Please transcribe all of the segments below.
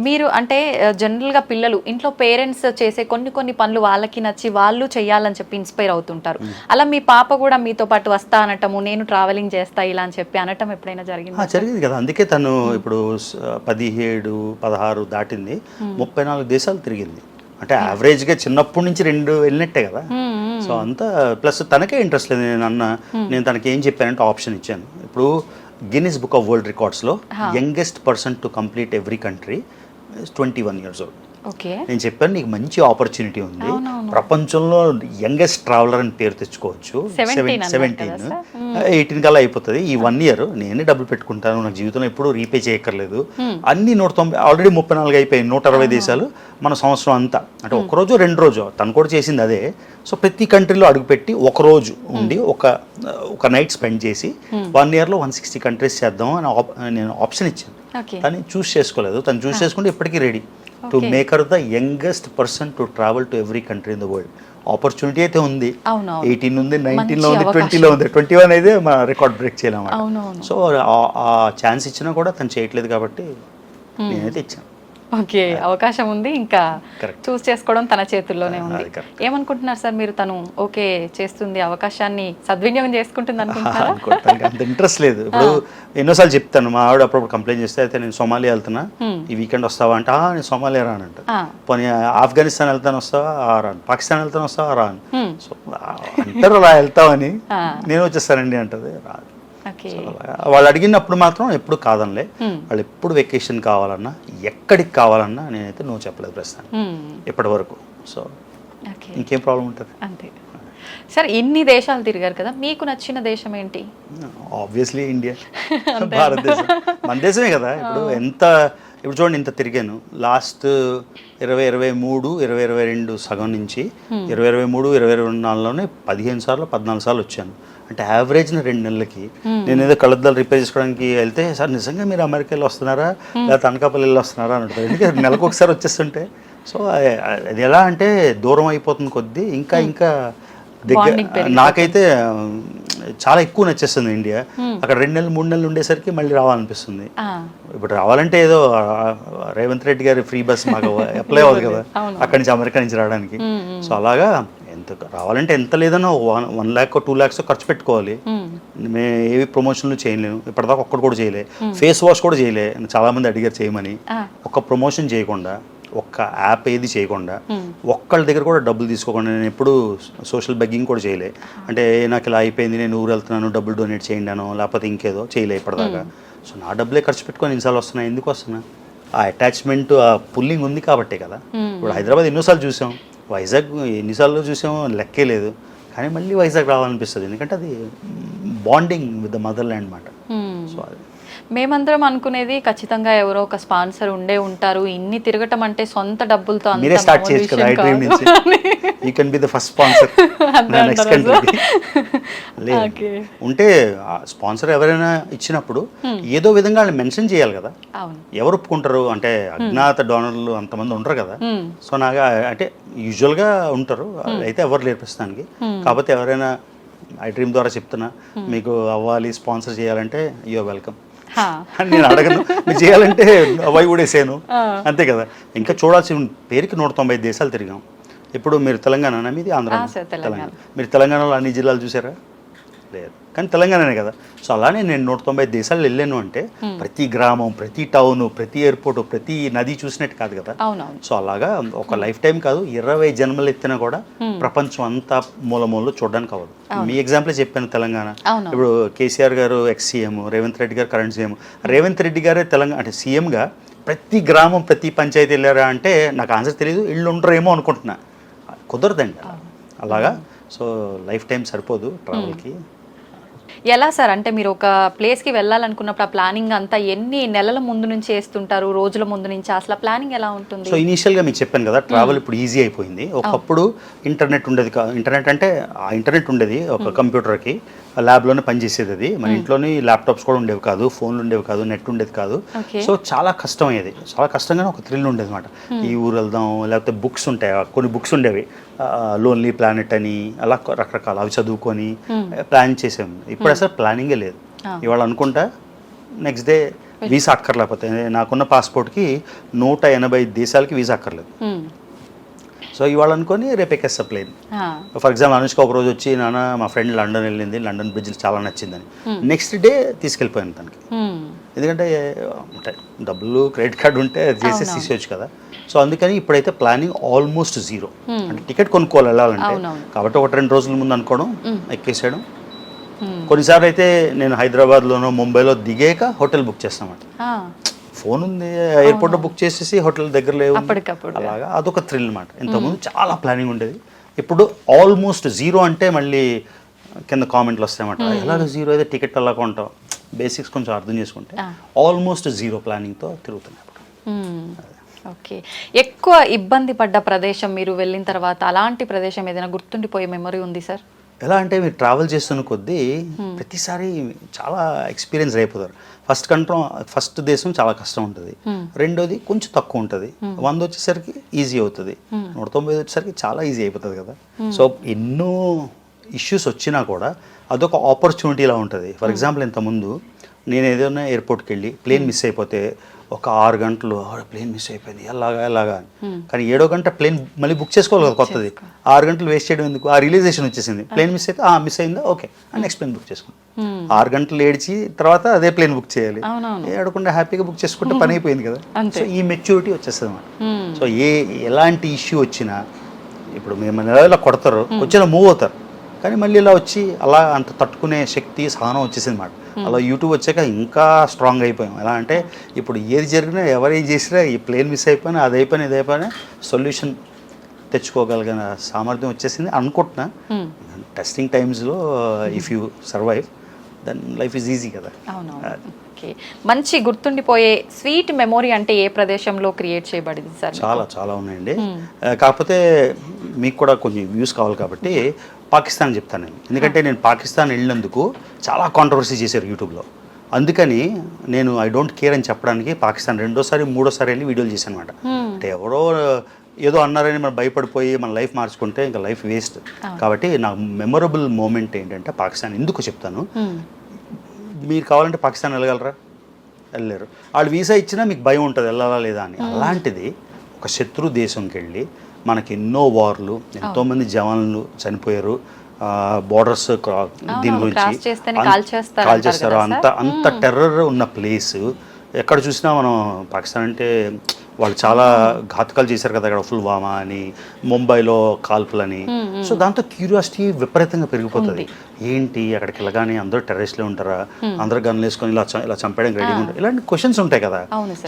మీరు అంటే జనరల్గా పిల్లలు ఇంట్లో పేరెంట్స్ చేసే కొన్ని పనులు వాళ్ళకి నచ్చి వాళ్ళు చెయ్యాలని చెప్పి ఇన్స్పైర్ అవుతుంటారు. అలా మీ పాప కూడా మీతో పాటు వస్తా అనటము, నేను ట్రావెలింగ్ చేస్తా ఇలా అని చెప్పి అనటం ఎప్పుడైనా జరిగింది? జరిగింది కదా, అందుకే తను ఇప్పుడు 17, 16 దాటింది, 34 దేశాలు తిరిగింది. అంటే యావరేజ్గా చిన్నప్పటి నుంచి 2 వెళ్ళినట్టే కదా. సో అంతా ప్లస్ తనకే ఇంట్రెస్ట్ లేదు. నేను తనకి ఏం చెప్పానంటే ఆప్షన్ ఇచ్చాను. ఇప్పుడు గిన్నిస్ బుక్ ఆఫ్ వరల్డ్ రికార్డ్స్లో youngest person to complete every country 21 years old. నేను చెప్పాను నీకు మంచి ఆపర్చునిటీ ఉంది, ప్రపంచంలో యంగెస్ట్ ట్రావెలర్ అని పేరు తెచ్చుకోవచ్చు. 17, 18 కల్లా అయిపోతుంది. ఈ 1 year నేనే డబ్బులు పెట్టుకుంటాను, నాకు జీవితంలో ఎప్పుడూ రీపే చేయక్కర్లేదు. అన్ని 190 ఆల్రెడీ 34 అయిపోయాయి, 160 దేశాలు మన సంవత్సరం అంతా. అంటే ఒకరోజు 2 రోజు తను కూడా చేసింది అదే. సో ప్రతి కంట్రీలో అడుగుపెట్టి ఒకరోజు ఉండి ఒక నైట్ స్పెండ్ చేసి 1 yearలో 160 కంట్రీస్ చేద్దాం అని నేను ఆప్షన్ ఇచ్చాను. తను చూస్ చేసుకోలేదు. తను చూస్ చేసుకుంటే ఇప్పటికీ ready to make her the youngest person to travel to every country in the world. Opportunity అయితే ఉంది. 18 ఉంది, 19లో ఉంది, 20లో ఉంది, 21 అయితే మన రికార్డ్ బ్రేక్ చేయలేము. సో ఆ ఛాన్స్ ఇచ్చినా కూడా తను చేయట్లేదు కాబట్టి నేనైతే ఇచ్చాను. ఓకే, అవకాశం ఉంది, ఇంకా చూస్ చేసుకోవడం తన చేతుల్లోనే ఉంది. ఏమనుకుంటున్నారు సార్ మీరు, తను ఓకే చేస్తుంది, అవకాశాన్ని సద్వినియోగం చేసుకుంటుంది అనుకుంటున్నారా? అంత ఇంట్రెస్ట్ లేదు. ఇప్పుడు ఎన్నోసార్లు చెప్తాను, మా ఆవిడ అప్పుడప్పుడు కంప్లైంట్ చేస్తే అయితే నేను సోమాలియా వెళ్తున్నా ఈ వీకెండ్ వస్తావా అంటే నేను సోమాలియా రానంట. పోనీ ఆఫ్ఘనిస్తాన్ వెళ్తాను వస్తావా రాను, పాకిస్తాన్ వెళ్తాను వస్తావా రాను. సో అంటారు రా వెళ్తావని, నేను వచ్చేస్తానండి అంటది, రాదు. వాళ్ళు అడిగినప్పుడు మాత్రం ఎప్పుడు కాదనిలే. వాళ్ళు ఎప్పుడు వెకేషన్ కావాలన్నా ఎక్కడికి కావాలన్నా నేనైతే నువ్వు చెప్పలేదు ప్రస్తుతానికి ఇప్పటి వరకు. సో ఇంకేం ప్రాబ్లం ఉంటుంది. అంతే సార్, ఇన్ని దేశాలు తిరిగారు కదా, మీకు నచ్చిన దేశం ఏంటి? ఆబ్వియస్లీ ఇండియా, భారతదేశం మన దేశమే కదా. ఇప్పుడు చూడండి ఇంత తిరిగాను. లాస్ట్ 2023, 2022 సగం నుంచి 2023, 2024లోనే 15 సార్లు 14 సార్లు వచ్చాను. అంటే యావరేజ్న 2 నెలలకి నేను ఏదో కళ్ళద్దాలు రిపేర్ చేసుకోవడానికి వెళ్తే సార్ నిజంగా మీరు అమెరికాలో వస్తున్నారా లేకపోతే అనకాపల్లి వస్తున్నారా అని అంటారు. ఎందుకంటే నెలకు ఒకసారి వచ్చేస్తుంటే. సో అది ఎలా అంటే దూరం అయిపోతుంది కొద్దీ ఇంకా దగ్గర. నాకైతే చాలా ఎక్కువ నచ్చేస్తుంది ఇండియా. అక్కడ 2 నెలలు 3 నెలలు ఉండేసరికి మళ్ళీ రావాలనిపిస్తుంది. ఇప్పుడు రావాలంటే ఏదో రేవంత్ రెడ్డి గారి ఫ్రీ బస్ మాకు అప్లై అవ్వదు కదా అక్కడి నుంచి అమెరికా నుంచి రావడానికి. సో అలాగా ఎంత రావాలంటే ఎంత లేదన్నా 1 lakh 2 lakhs ఖర్చు పెట్టుకోవాలి. మేము ఏవి ప్రమోషన్లు చేయలేము, ఇప్పటిదాకా ఒక్కటి కూడా చేయలే. ఫేస్ వాష్ కూడా చేయలే, చాలామంది అడిగారు చేయమని. ఒక్క ప్రమోషన్ చేయకుండా, ఒక్క యాప్ ఏది చేయకుండా, ఒక్కళ్ళ దగ్గర కూడా డబ్బులు తీసుకోకుండా, నేను ఎప్పుడు సోషల్ బెగ్గింగ్ కూడా చేయలే. అంటే నాకు ఇలా అయిపోయింది నేను ఊరు వెళ్తున్నాను డబ్బులు డొనేట్ చేయండి అనో లేకపోతే ఇంకేదో చేయలే ఇప్పటిదాకా. సో నా డబ్బులే ఖర్చు పెట్టుకొని ఇన్నిసార్లు వస్తున్నాయి. ఎందుకు వస్తున్నా? ఆ అటాచ్మెంట్, ఆ పుల్లింగ్ ఉంది కాబట్టే కదా. ఇప్పుడు హైదరాబాద్ ఎన్నోసార్లు చూసాం, వైజాగ్ ఎన్నిసార్లు చూసామో లెక్కే లేదు. కానీ మళ్ళీ వైజాగ్ రావాలనిపిస్తుంది, ఎందుకంటే అది bonding with the mother land మాట. సో అది మేమందరం అనుకునేది ఖచ్చితంగా ఎవరో ఒక స్పాన్సర్ ఉండే ఉంటారు. ఇన్ని తిరగటం అంటే సొంత డబ్బులతో మీరే స్టార్ట్ చేయొచ్చు కదా ఐ డ్రీమ్ నుంచి. You can be the first sponsor next country. ఉంటే స్పాన్సర్ ఎవరైనా ఇచ్చినప్పుడు ఏదో విధంగా వాళ్ళని మెన్షన్ చేయాలి కదా. ఎవరు ఒప్పుకుంటారు అంటే అజ్ఞాత డోనర్లు అంతమంది ఉండరు కదా. సో నాకు అంటే యూజువల్గా ఉంటారు, అయితే ఎవరు లేరు ప్రస్తుతానికి. కాకపోతే ఎవరైనా ఐ డ్రీమ్ ద్వారా చెప్తున్నా, మీకు అవ్వాలి స్పాన్సర్ చేయాలంటే యూఆర్ వెల్కమ్ అని నేను అడగను. మీరు చేయాలంటే అవి కూడా వేసాను అంతే కదా. ఇంకా చూడాల్సి పేరుకి 190 దేశాలు తిరిగాం. ఇప్పుడు మీరు తెలంగాణ మీది ఆంధ్ర, తెలంగాణ. మీరు తెలంగాణలో అన్ని జిల్లాలు చూసారా? లేదు, కానీ తెలంగాణనే కదా. సో అలానే నేను 190 దేశాలు వెళ్ళాను అంటే ప్రతి గ్రామం, ప్రతి టౌన్, ప్రతి ఎయిర్పోర్ట్, ప్రతి నది చూసినట్టు కాదు కదా. సో అలాగా ఒక లైఫ్ టైం కాదు, 20 జన్మలు ఎత్తినా కూడా ప్రపంచం అంతా మూలమూలలో చూడడానికి అవ్వదు. మీ ఎగ్జాంపుల్ చెప్పాను తెలంగాణ. ఇప్పుడు కేసీఆర్ గారు ఎక్స్ సీఎం, రేవంత్ రెడ్డి గారు కరెంట్ సీఎం. రేవంత్ రెడ్డి గారే తెలంగాణ అంటే సీఎంగా ప్రతి గ్రామం, ప్రతి పంచాయతీ వెళ్ళారా అంటే నాకు ఆన్సర్ తెలియదు, ఇళ్ళు ఉండరేమో అనుకుంటున్నా. కుదరదండి అలాగా. సో లైఫ్ టైం సరిపోదు ట్రావెల్కి. ఎలా సార్, అంటే మీరు ఒక ప్లేస్కి వెళ్ళాలనుకున్నప్పుడు ఆ ప్లానింగ్ అంతా ఎన్ని నెలల ముందు నుంచి వేస్తుంటారు, రోజుల ముందు నుంచి? అసలు ప్లానింగ్ ఎలా ఉంటుంది? సో ఇనీషియల్గా మీకు చెప్పాను కదా, ట్రావెల్ ఇప్పుడు ఈజీ అయిపోయింది. ఒకప్పుడు ఇంటర్నెట్ ఉండేది. ఇంటర్నెట్ అంటే ఆ ఇంటర్నెట్ ఉండేది ఒక కంప్యూటర్కి, ల్యాబ్లోనే పనిచేసేది. అది మన ఇంట్లోని ల్యాప్టాప్స్ కూడా ఉండేవి కాదు, ఫోన్లు ఉండేవి కాదు, నెట్ ఉండేది కాదు. సో చాలా కష్టం అయ్యేది. చాలా కష్టంగానే ఒక థ్రిల్ ఉండేది అనమాట. ఈ ఊరు వెళ్దాం, లేకపోతే బుక్స్ ఉంటాయి, కొన్ని బుక్స్ ఉండేవి, లోన్లీ ప్లానెట్ అని, అలా రకరకాల అవి చదువుకొని ప్లాన్ చేసాము. ఇప్పుడు అసలు ప్లానింగే లేదు. ఇవాళ అనుకుంటా నెక్స్ట్ డే వీసా అక్కర్లేకపోతే నాకున్న పాస్పోర్ట్కి 180 దేశాలకి వీసా అక్కర్లేదు. సో ఇవాళ అనుకొని రేపు ఎక్కేస్తా ప్లేన్. ఫర్ ఎగ్జాంపుల్ అనుష్క ఒక రోజు వచ్చి నాన్న మా ఫ్రెండ్ లండన్ వెళ్ళింది, లండన్ బ్రిడ్జ్ చాలా నచ్చిందని, నెక్స్ట్ డే తీసుకెళ్ళిపోయాను తనకి. ఎందుకంటే డబ్బులు క్రెడిట్ కార్డు ఉంటే అది చేసేసి తీసేయచ్చు కదా. సో అందుకని ఇప్పుడైతే ప్లానింగ్ ఆల్మోస్ట్ జీరో. అంటే టికెట్ కొనుక్కోవాలి వెళ్ళాలంటే, కాబట్టి 1-2 రోజుల ముందు అనుకోవడం, ఎక్కేసాడు. కొన్నిసార్లు అయితే నేను హైదరాబాద్లోనో ముంబైలో దిగాక హోటల్ బుక్ చేస్తామంట. ఫోన్ ఉంది, ఎయిర్పోర్ట్లో బుక్ చేసేసి హోటల్ దగ్గర లేవు, అలాగా అదొక థ్రిల్ అనమాట. ఇంతకుముందు చాలా ప్లానింగ్ ఉండేది, ఇప్పుడు ఆల్మోస్ట్ జీరో. అంటే మళ్ళీ కింద కామెంట్లు వస్తాయన్నమాట, ఎలాగ జీరో అయితే టికెట్ అలా కొంటాం. బేసిక్స్ కొంచెం అర్థం చేసుకుంటే ఆల్మోస్ట్ జీరో ప్లానింగ్తో తిరుగుతున్నాయి. ఓకే, ఎక్కువ ఇబ్బంది పడ్డ ప్రదేశం మీరు వెళ్ళిన తర్వాత, అలాంటి ప్రదేశం ఏదైనా గుర్తుండిపోయే మెమరీ ఉంది సార్? ఎలా అంటే మీరు ట్రావెల్ చేస్తున్న కొద్దీ ప్రతిసారి చాలా ఎక్స్పీరియన్స్ అయిపోతారు. ఫస్ట్ దేశం చాలా కష్టం ఉంటుంది, రెండోది కొంచెం తక్కువ ఉంటుంది, 100 వచ్చేసరికి ఈజీ అవుతుంది, 190 వచ్చేసరికి చాలా ఈజీ అయిపోతుంది కదా. సో ఎన్నో ఇష్యూస్ వచ్చినా కూడా అదొక ఆపర్చునిటీలా ఉంటుంది. ఫర్ ఎగ్జాంపుల్ ఇంతకుముందు నేను ఏదైనా ఎయిర్పోర్ట్కి వెళ్ళి ప్లేన్ మిస్ అయిపోతే ఒక 6 గంటలు ప్లేన్ మిస్ అయిపోయింది ఎలాగా కానీ 7వ గంట ప్లేన్ మళ్ళీ బుక్ చేసుకోవాలి కదా కొత్తది. 6 గంటలు వేస్ట్ చేయడం ఎందుకు, ఆ రియలైజేషన్ వచ్చేసింది. ప్లేన్ మిస్ అయితే మిస్ అయిందా, ఓకే నెక్స్ట్ ప్లేన్ బుక్ చేసుకున్నాం. 6 గంటలు ఏడ్చి తర్వాత అదే ప్లేన్ బుక్ చేయాలి, ఏడకుండా హ్యాపీగా బుక్ చేసుకుంటే పని అయిపోయింది కదా. సో ఈ మెచ్యూరిటీ వచ్చేస్తుంది అన్నమాట. సో ఎలాంటి ఇష్యూ వచ్చినా, ఇప్పుడు మేము ఇలా కొడతారు, వచ్చినా మూవ్ అవుతారు, కానీ మళ్ళీ ఇలా వచ్చి అలా అంత తట్టుకునే శక్తి, సహనం వచ్చేసింది అన్నమాట. అలా యూట్యూబ్ వచ్చాక ఇంకా స్ట్రాంగ్ అయిపోయాం. ఎలా అంటే ఇప్పుడు ఏది జరిగినా, ఎవరేం చేసినా, ఈ ప్లేన్ మిస్ అయిపోయినా, అది అయిపోయినా, ఇది అయిపోయినా సొల్యూషన్ తెచ్చుకోగలిగిన సామర్థ్యం వచ్చేసింది అనుకుంటున్నా. టెస్టింగ్ టైమ్స్లో if you survive then life is easy కదా. ఓకే, మంచి గుర్తుండిపోయే స్వీట్ మెమొరీ అంటే ఏ ప్రదేశంలో క్రియేట్ చేయబడింది సార్? చాలా ఉన్నాయండి. కాకపోతే మీకు కూడా కొంచెం వ్యూస్ కావాలి కాబట్టి పాకిస్తాన్ చెప్తాను నేను. ఎందుకంటే నేను పాకిస్తాన్ వెళ్ళినందుకు చాలా కాంట్రవర్సీ చేశారు యూట్యూబ్లో. అందుకని నేను ఐ డోంట్ కేర్ అని చెప్పడానికి పాకిస్తాన్ 2వ సారి 3వ సారి వెళ్ళి వీడియోలు చేశాను అనమాట. అంటే ఎవరో ఏదో అన్నారని మనం భయపడిపోయి మన లైఫ్ మార్చుకుంటే ఇంకా లైఫ్ వేస్ట్. కాబట్టి నాకు మెమొరబుల్ మూమెంట్ ఏంటంటే పాకిస్తాన్. ఎందుకు చెప్తాను, మీరు కావాలంటే పాకిస్తాన్ వెళ్ళగలరా? వెళ్ళలేరు. వాళ్ళు వీసా ఇచ్చినా మీకు భయం ఉంటుంది వెళ్ళాలా లేదా అని. అలాంటిది ఒక శత్రు దేశంకి వెళ్ళి, మనకి ఎన్నో వార్లు, ఎంతోమంది జవాన్లు చనిపోయారు, బోర్డర్స్ దీని గురించి కాల్ చేస్తారు, అంత టెర్రర్ ఉన్న ప్లేస్. ఎక్కడ చూసినా మనం పాకిస్తాన్ అంటే వాళ్ళు చాలా ఘాతకాలు చేశారు కదా, అక్కడ పుల్వామా అని, ముంబైలో కాల్పులని. సో దాంతో క్యూరియాసిటీ విపరీతంగా పెరిగిపోతుంది. ఏంటి అక్కడికి వెళ్ళగానే అందరూ టెర్రరిస్ట్లే ఉంటారా, అందరూ గన్లు వేసుకొని ఇలా చంపడానికి రెడీగా ఉంటారు, ఇలాంటి క్వశ్చన్స్ ఉంటాయి కదా.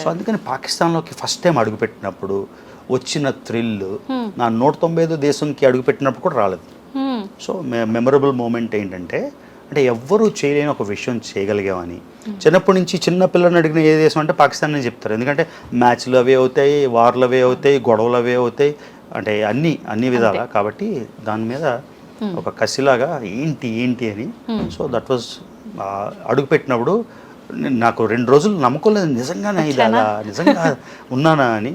సో అందుకని పాకిస్తాన్లోకి ఫస్ట్ టైం అడుగుపెట్టినప్పుడు వచ్చిన థ్రిల్ నా 195 దేశంకి అడుగుపెట్టినప్పుడు కూడా రాలేదు. సో మెమరబుల్ మూమెంట్ ఏంటంటే, అంటే ఎవ్వరూ చేయలేని ఒక విషయం చేయగలిగామని. చిన్నప్పటి నుంచి చిన్న పిల్లల్ని అడిగిన ఏ దేశం అంటే పాకిస్తాన్ అని చెప్తారు. ఎందుకంటే మ్యాచ్లు అవే అవుతాయి, వార్లు అవే అవుతాయి, గొడవలు అవే అవుతాయి, అంటే అన్ని విధాలా. కాబట్టి దాని మీద ఒక కసిలాగా ఏంటి అని. సో దట్ వాజ్ అడుగుపెట్టినప్పుడు నాకు 2 రోజులు నమ్మకం లేదు, నిజంగానే నిజంగా ఉన్నానా అని.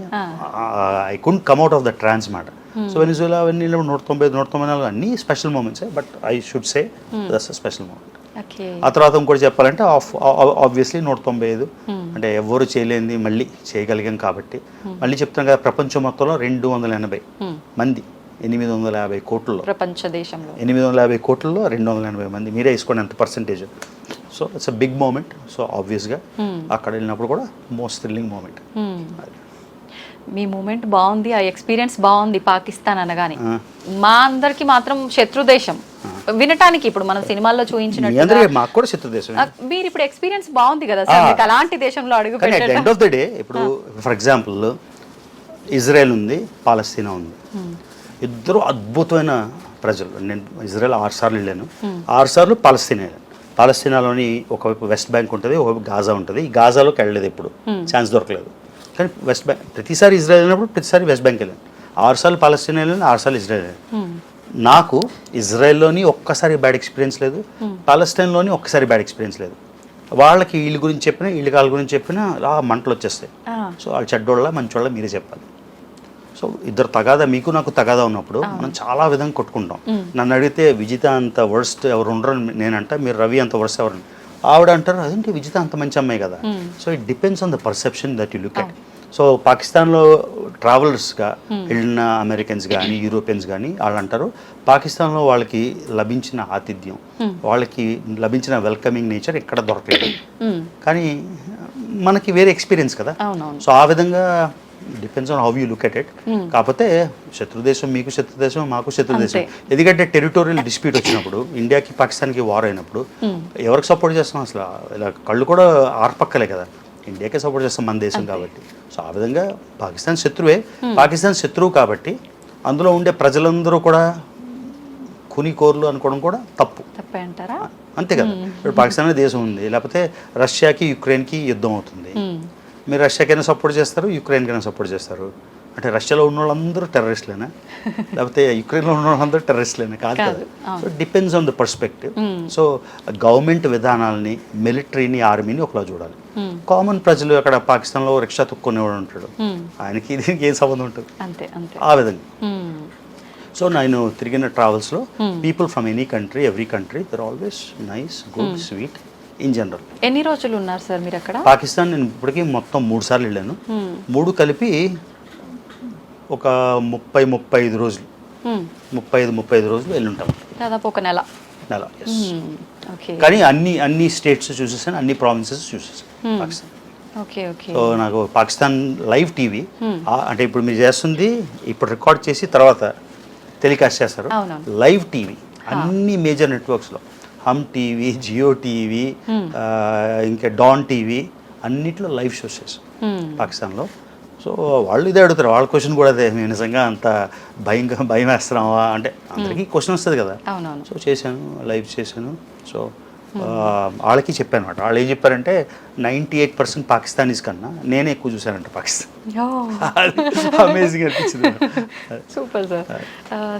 I couldn't come out of the trance మాట. సో వెనిజులా అవన్నీ 194 అన్నీ special moments, but I should say that's a special moment. ఆ తర్వాత ఇంకోటి చెప్పాలంటే ఆబ్వియస్లీ 195 అంటే ఎవరు చేయలేనిది మళ్ళీ చేయగలిగాం కాబట్టి. మళ్ళీ చెప్తాను కదా, ప్రపంచం మొత్తంలో 280 మంది 850 కోట్లలో, ప్రపంచ దేశంలో 850 కోట్లలో 280 మంది. మీరే వేసుకోండి ఎంత percentage. So it's a big moment. So ఆబ్వియస్గా అక్కడ వెళ్ళినప్పుడు కూడా మోస్ట్ థ్రిల్లింగ్ మూమెంట్. మీ మూమెంట్ బాగుంది, ఆ ఎక్స్పీరియన్స్ బాగుంది పాకిస్తాన్ అనగానే. మా అందరికి మాత్రం శత్రు దేశం వినటానికి, ఇప్పుడు మనం సినిమాల్లో చూపించినట్టు మాకు కూడా శత్రు దేశం. మీరు ఇప్పుడు ఎక్స్పీరియన్స్ బాగుంది కదా సార్, మీకు అలాంటి దేశంలో అడుగు పెట్టండి. ఎండ్ ఆఫ్ ద డే ఇప్పుడు ఫర్ ఎగ్జాంపుల్ ఇజ్రాయెల్ ఉంది, పాలస్తీనా ఉంది, ఇద్దరు అద్భుతమైన ప్రజలు. నేను ఇజ్రాయెల్ 6 సార్లు వెళ్ళాను, 6 సార్లు పాలస్తీనా వెళ్ళాను. పాలస్తీనాలోని ఒకవైపు వెస్ట్ బ్యాంక్ ఉంటుంది, ఒకవైపు గాజా ఉంటుంది. ఈ గాజాలోకి వెళ్ళలేదు, ఎప్పుడు ఛాన్స్ దొరకలేదు. కానీ వెస్ట్ బ్యాంక్ ప్రతిసారి ఇజ్రాయెల్ వెళ్ళినప్పుడు ప్రతిసారి వెస్ట్ బ్యాంక్ వెళ్ళాను. 6 సార్లు పాలస్తీనా వెళ్ళాను, 6 సార్లు ఇజ్రాయెల్ వెళ్ళాను. నాకు ఇజ్రాయెల్లోని ఒక్కసారి బ్యాడ్ ఎక్స్పీరియన్స్ లేదు, పాలస్తీన్లోని ఒక్కసారి బ్యాడ్ ఎక్స్పీరియన్స్ లేదు. వాళ్ళకి వీళ్ళ గురించి చెప్పినా, వాళ్ళ గురించి చెప్పినా మంటలు వచ్చేస్తాయి. సో వాళ్ళు చెడ్డోళ్ళ మంచోళ్ళ మీరే చెప్పాలి. సో ఇద్దరు తగాదా, మీకు నాకు తగాదా ఉన్నప్పుడు మనం చాలా విధంగా కొట్టుకుంటాం. నన్ను అడిగితే విజిత అంత వర్స్ట్ ఎవరు ఉండరు నేనంట, మీరు రవి అంత వర్స్ట్ ఎవరు. ఆవిడ అంటారు అదేంటి విజిత అంత మంచి అమ్మాయి కదా. So it depends on the perception that you look at. So పాకిస్తాన్లో ట్రావెలర్స్గా వెళ్ళిన అమెరికన్స్ కానీ యూరోపియన్స్ కానీ వాళ్ళు అంటారు పాకిస్తాన్లో వాళ్ళకి లభించిన ఆతిథ్యం, వాళ్ళకి లభించిన వెల్కమింగ్ నేచర్ ఎక్కడ దొరకలేదు. కానీ మనకి వేరే ఎక్స్పీరియన్స్ కదా. సో ఆ విధంగా depends on how you look at it. కాకపోతే శత్రుదేశం మీకు శత్రుదేశం మాకు శత్రుదేశం. ఎందుకంటే టెరిటోరియల్ డిస్ప్యూట్ వచ్చినప్పుడు, ఇండియాకి పాకిస్తాన్కి వార్ అయినప్పుడు ఎవరికి సపోర్ట్ చేస్తాం అసలు? ఇలా కళ్ళు కూడా ఆర్పక్కలే కదా, ఇండియాకే సపోర్ట్ చేస్తాం మన దేశం కాబట్టి. సో ఆ విధంగా పాకిస్తాన్ శత్రువే. పాకిస్తాన్ శత్రువు కాబట్టి అందులో ఉండే ప్రజలందరూ కూడా కునికోర్లు అనుకోవడం కూడా తప్పే అంటారా? అంతే కదా. ఇప్పుడు పాకిస్తాన్ అనే దేశం ఉంది, లేకపోతే రష్యాకి యుక్రెయిన్కి యుద్ధం అవుతుంది, మీరు రష్యాకైనా సపోర్ట్ చేస్తారు, యుక్రెయిన్కైనా సపోర్ట్ చేస్తారు. అంటే రష్యాలో ఉన్న వాళ్ళందరూ టెర్రరిస్ట్లేనా, లేకపోతే యుక్రెయిన్లో ఉన్న వాళ్ళందరూ టెర్రరిస్ట్లేనా? కాదు కదా. So depends on the perspective. So government విధానాలని, మిలిటరీని, ఆర్మీని ఒకలా చూడాలి. కామన్ ప్రజలు అక్కడ పాకిస్తాన్లో రిక్షా తొక్కునేవాడు ఉంటాడు, ఆయనకి దీనికి ఏం సంబంధం ఉంటుంది? అంతే అంతే ఆ విధంగా. సో నేను తిరిగిన ట్రావెల్స్లో people from any country, every country, they're always nice, good, sweet in general. ఎన్ని రోజులు ఉన్నారు సార్ మీరు అక్కడ? పాకిస్తాన్ నేను ఇప్పటికీ మొత్తం 3 సార్లు వెళ్ళాను. 3 కలిపి ఒక 30-35 రోజులు, 35 రోజులు వెళ్ళి ఉంటాం. దాదాపు ఒక నెల. కానీ అన్ని స్టేట్స్ చూసేసాను, అన్ని ప్రావిన్సెస్ చూసేసాను పాకిస్తాన్. సో నాకు పాకిస్తాన్ లైవ్ టీవీ అంటే ఇప్పుడు మీరు చేస్తుంది, ఇప్పుడు రికార్డ్ చేసి తర్వాత టెలికాస్ట్ చేస్తారు. లైవ్ టీవీ అన్ని మేజర్ నెట్వర్క్స్లో, హమ్ టీవీ, జియో టీవీ, ఇంకా డాన్ టీవీ, అన్నిట్లో లైవ్ షోస్ చేసాం పాకిస్తాన్లో. సో వాళ్ళు ఇదే అడుగుతారు, వాళ్ళ క్వశ్చన్ కూడా అదే, మేము నిజంగా అంత భయం వేస్తున్నావా అంటే అందరికీ క్వశ్చన్ వస్తుంది కదా. సో చేశాను, లైవ్ చేశాను. సో వాళ్ళకి చెప్పాను అనమాట. వాళ్ళు ఏం చెప్పారంటే 98% పాకిస్తానీస్ కన్నా నేనే ఎక్కువ చూశానంట పాకిస్తాన్. అమేజింగ్ అనిపించింది. Super sir.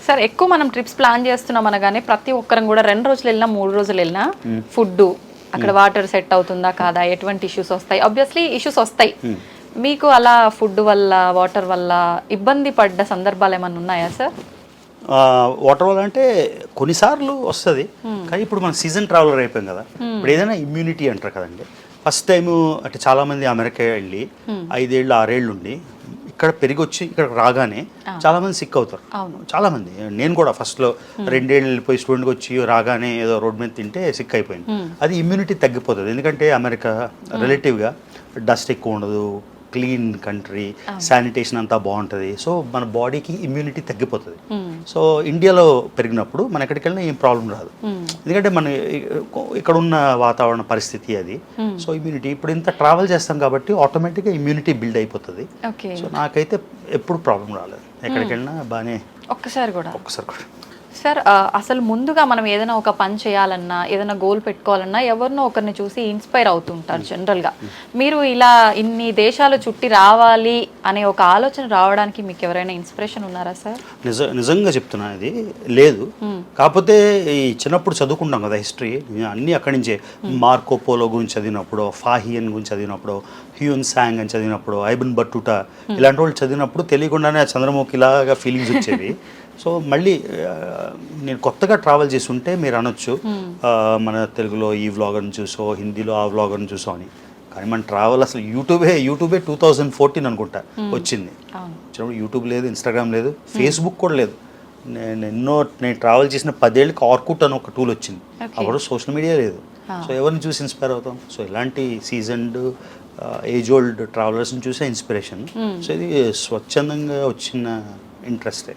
సార్ ఎక్కువ మనం ట్రిప్స్ ప్లాన్ చేస్తున్నాం అనగానే ప్రతి ఒక్కరం కూడా 2 రోజులు వెళ్ళినా 3 రోజులు వెళ్ళినా ఫుడ్ అక్కడ వాటర్ సెట్ అవుతుందా కాదా, ఎటువంటి ఇష్యూస్ వస్తాయి? ఆబ్వియస్లీ ఇష్యూస్ వస్తాయి. మీకు అలా ఫుడ్ వల్ల, వాటర్ వల్ల ఇబ్బంది పడ్డ సందర్భాలు ఏమైనా ఉన్నాయా సార్? వాటర్ వల్ల అంటే కొన్నిసార్లు వస్తుంది, కానీ ఇప్పుడు మనం సీజన్ ట్రావెలర్ అయిపోయాం కదా. ఇప్పుడు ఏదైనా ఇమ్యూనిటీ అంటారు కదండి. ఫస్ట్ టైము అంటే చాలామంది అమెరికా వెళ్ళి 5 ఏళ్ళు 6 ఏళ్ళు ఉండి ఇక్కడ పెరిగి వచ్చి ఇక్కడ రాగానే చాలామంది సిక్ అవుతారు. చాలామంది, నేను కూడా ఫస్ట్లో 2 ఏళ్ళు వెళ్ళిపోయి స్టూడెంట్కి వచ్చి రాగానే ఏదో రోడ్ మీద తింటే సిక్ అయిపోయింది. అది ఇమ్యూనిటీ తగ్గిపోతుంది. ఎందుకంటే అమెరికా రిలేటివ్గా డస్ట్ ఎక్కువ ఉండదు, క్లీన్ కంట్రీ, శానిటేషన్ అంతా బాగుంటుంది. సో మన బాడీకి ఇమ్యూనిటీ తగ్గిపోతుంది. సో ఇండియాలో పెరిగినప్పుడు మన ఎక్కడికి వెళ్ళినా ఏం ప్రాబ్లం రాదు, ఎందుకంటే మన ఇక్కడ ఉన్న వాతావరణ పరిస్థితి అది. సో ఇమ్యూనిటీ ఇప్పుడు ఇంత ట్రావెల్ చేస్తాం కాబట్టి ఆటోమేటిక్గా ఇమ్యూనిటీ బిల్డ్ అయిపోతుంది. సో నాకైతే ఎప్పుడు ప్రాబ్లం రాలేదు, ఎక్కడికి వెళ్ళినా బాగానే. ఒక్కసారి కూడా సార్ అసలు ముందుగా మనం ఏదైనా ఒక పని చేయాలన్నా, ఏదైనా గోల్ పెట్టుకోవాలన్నా ఎవరినో ఒకరిని చూసి ఇన్స్పైర్ అవుతుంటారు జనరల్గా. మీరు ఇలా ఇన్ని దేశాలు చుట్టి రావాలి అనే ఒక ఆలోచన రావడానికి మీకు ఎవరైనా ఇన్స్పిరేషన్ ఉన్నారా సార్? నిజంగా చెప్తున్నా, ఇది లేదు. కాకపోతే ఈ చిన్నప్పుడు చదువుకుంటాం కదా హిస్టరీ, అన్నీ అక్కడి నుంచే. మార్కో పోలో గురించి చదివినప్పుడు, ఫాహియన్ గురించి చదివినప్పుడు, హ్యూన్ సాంగ్ అని చదివినప్పుడు, ఐబన్ బట్టుటా ఇలాంటి వాళ్ళు చదివినప్పుడు తెలియకుండానే చంద్రముఖిలాగా ఫీలింగ్స్ వచ్చేవి. సో మళ్ళీ నేను కొత్తగా ట్రావెల్ చేసి ఉంటే మీరు అనొచ్చు మన తెలుగులో ఈ వ్లాగర్ని చూసో, హిందీలో ఆ వ్లాగర్ని చూసో అని. కానీ మన ట్రావెల్ అసలు యూట్యూబే 2014 అనుకుంటా వచ్చింది. వచ్చినప్పుడు యూట్యూబ్ లేదు, ఇన్స్టాగ్రామ్ లేదు, ఫేస్బుక్ కూడా లేదు. నేను ట్రావెల్ చేసిన 10 ఏళ్ళకి ఆర్కుట్ అని ఒక టూల్ వచ్చింది. అప్పుడు సోషల్ మీడియా లేదు. సో ఎవరిని చూసి ఇన్స్పైర్ అవుతాం? సో ఇలాంటి సీజన్డ్ ఏజ్ ఓల్డ్ ట్రావెలర్స్ని చూసే ఇన్స్పిరేషన్. సో ఇది స్వచ్ఛందంగా వచ్చిన ఇంట్రెస్టే.